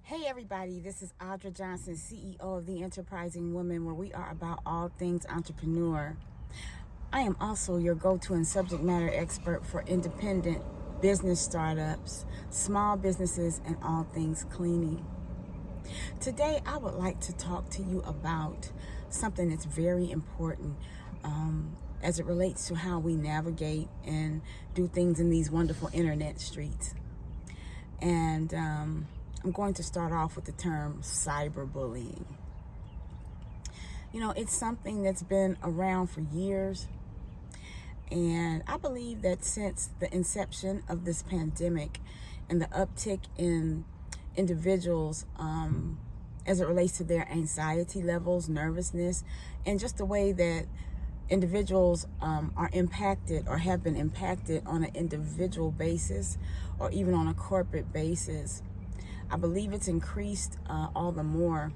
Hey everybody, this is Audra Johnson, CEO of The Enterprising Woman, where we are about all things entrepreneur. I am also your go-to and subject matter expert for independent business startups, small businesses, and all things cleaning. Today, I would like to talk to you about something that's very important as it relates to how we navigate and do things in these wonderful internet streets. And I'm going to start off with the term cyberbullying. You know, it's something that's been around for years. And I believe that since the inception of this pandemic and the uptick in individuals as it relates to their anxiety levels, nervousness, and just the way that individuals are impacted or have been impacted on an individual basis or even on a corporate basis, I believe it's increased all the more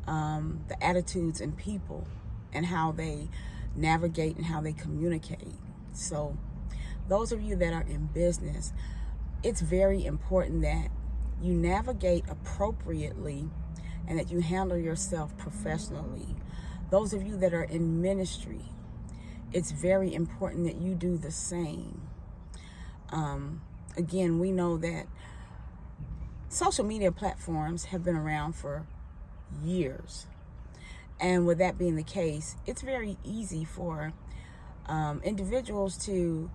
the attitudes in people and how they navigate and how they communicate. So those of you that are in business, it's very important that you navigate appropriately and that you handle yourself professionally. Those of you that are in ministry, it's very important that you do the same. Again, we know that social media platforms have been around for years. And with that being the case, it's very easy for individuals to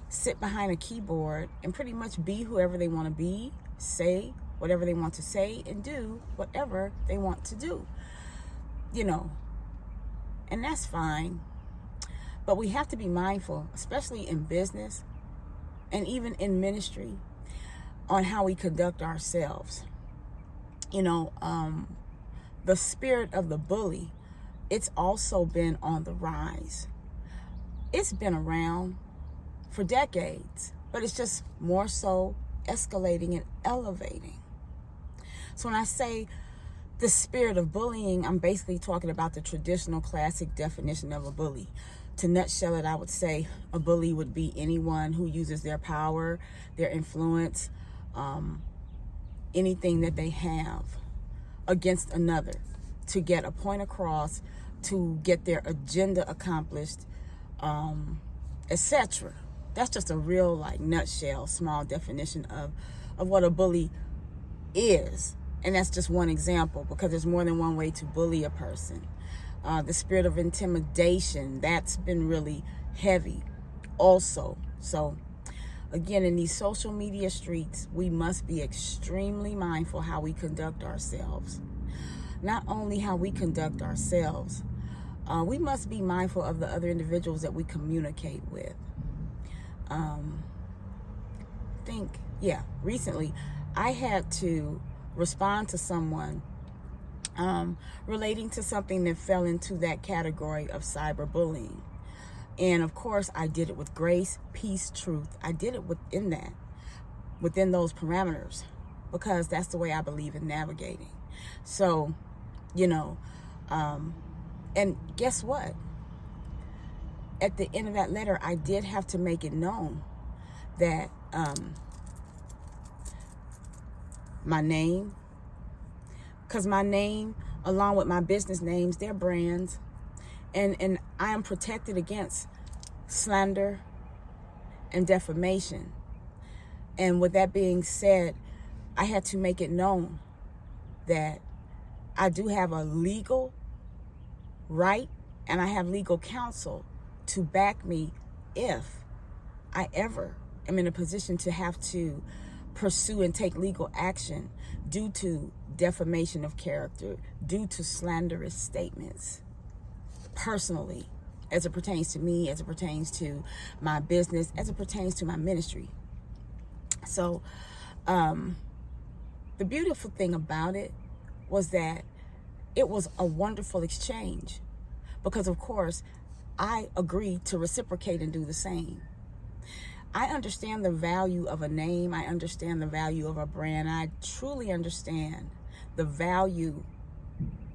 sit behind a keyboard and pretty much be whoever they want to be, say whatever they want to say, and do whatever they want to do. You know, and that's fine. But we have to be mindful, especially in business and even in ministry, on how we conduct ourselves. You know, the spirit of the bully, it's also been on the rise. It's been around for decades, but it's just more so escalating and elevating. So when I say the spirit of bullying, I'm basically talking about the traditional classic definition of a bully. To nutshell it, I would say a bully would be anyone who uses their power, their influence, anything that they have against another to get a point across, to get their agenda accomplished, etc. That's just a real nutshell, small definition of what a bully is. And that's just one example, because there's more than one way to bully a person. The spirit of intimidation, that's been really heavy also. So again, in these social media streets, we must be extremely mindful how we conduct ourselves. Not only how we conduct ourselves, we must be mindful of the other individuals that we communicate with. Recently I had to respond to someone relating to something that fell into that category of cyberbullying. And of course, I did it with grace, peace, truth. I did it within those parameters, because that's the way I believe in navigating. So, you know, and guess what? At the end of that letter, I did have to make it known that my name, because my name, along with my business names, they're brands. And I am protected against slander and defamation. And with that being said, I had to make it known that I do have a legal right and I have legal counsel to back me if I ever am in a position to have to pursue and take legal action due to defamation of character, due to slanderous statements, personally, as it pertains to me, as it pertains to my business, as it pertains to my ministry. So the beautiful thing about it was that it was a wonderful exchange, because of course I agreed to reciprocate and do the same. I understand the value of a name. I understand the value of a brand. I truly understand the value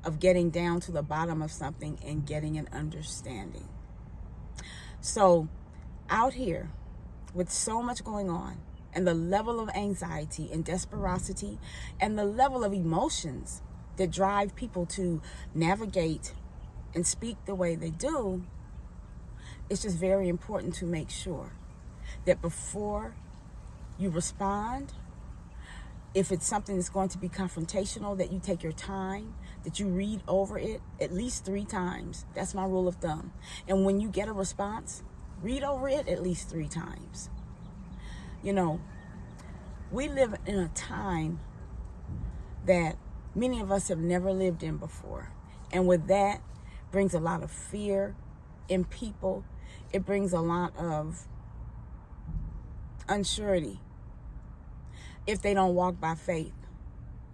of getting down to the bottom of something and getting an understanding. So out here with so much going on, and the level of anxiety and desperosity and the level of emotions that drive people to navigate and speak the way they do, it's just very important to make sure that before you respond, if it's something that's going to be confrontational, that you take your time, that you read over it at least 3 times. That's my rule of thumb. And when you get a response, read over it at least 3 times. You know, we live in a time that many of us have never lived in before. And with that brings a lot of fear in people. It brings a lot of unsurety if they don't walk by faith.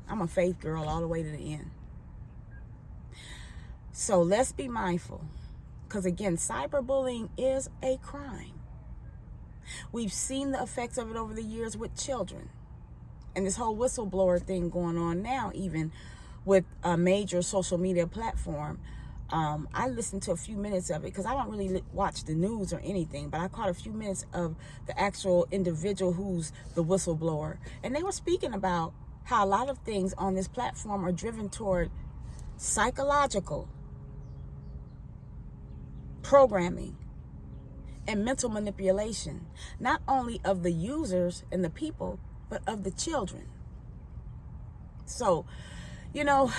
I'm a faith girl all the way to the end. So let's be mindful, because again, cyberbullying is a crime. We've seen the effects of it over the years with children, and this whole whistleblower thing going on now, even with a major social media platform. I listened to a few minutes of it because I don't really watch the news or anything, but I caught a few minutes of the actual individual who's the whistleblower. And they were speaking about how a lot of things on this platform are driven toward psychological programming and mental manipulation, not only of the users and the people, but of the children. So, you know,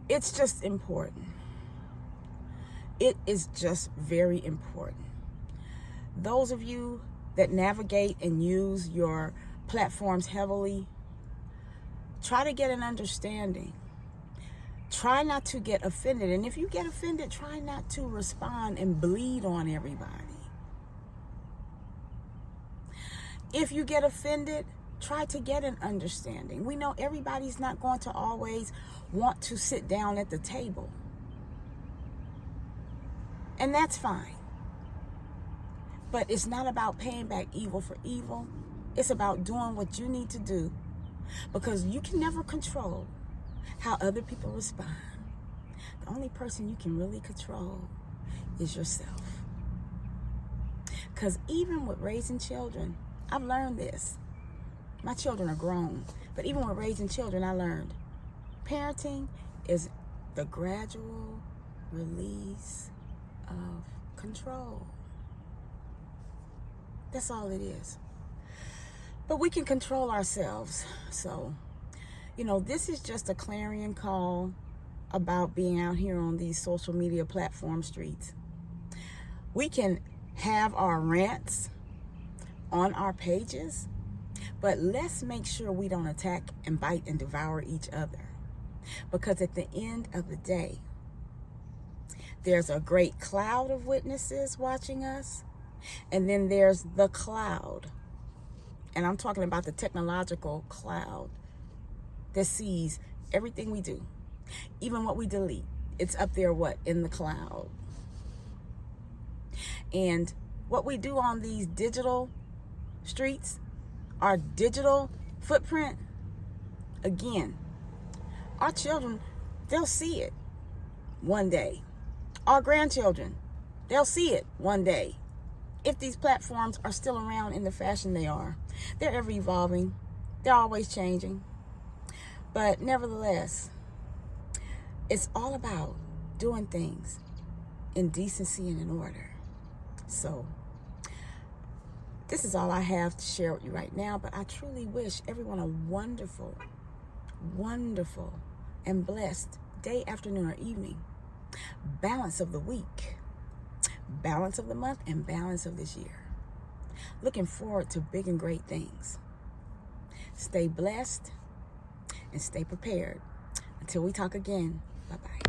it's just important. It is just very important. Those of you that navigate and use your platforms heavily, try to get an understanding. Try not to get offended. And if you get offended, try not to respond and bleed on everybody. If you get offended, try to get an understanding. We know everybody's not going to always want to sit down at the table. And that's fine. But it's not about paying back evil for evil. It's about doing what you need to do, because you can never control how other people respond. The only person you can really control is yourself. Because even with raising children, I've learned this. My children are grown, but even with raising children, I learned parenting is the gradual release of control. That's all it is. But we can control ourselves. So, you know, this is just a clarion call about being out here on these social media platform streets. We can have our rants on our pages, but let's make sure we don't attack and bite and devour each other. Because at the end of the day, there's a great cloud of witnesses watching us, and then there's the cloud. And I'm talking about the technological cloud that sees everything we do, even what we delete. It's up there, in the cloud. And what we do on these digital streets, our digital footprint, again, our children, they'll see it one day. Our grandchildren, they'll see it one day. If these platforms are still around in the fashion they are, they're ever evolving. They're always changing. But nevertheless, it's all about doing things in decency and in order. So this is all I have to share with you right now, but I truly wish everyone a wonderful, wonderful, and blessed day, afternoon, or evening. Balance of the week, balance of the month, and balance of this year. Looking forward to big and great things. Stay blessed and stay prepared. Until we talk again, bye-bye.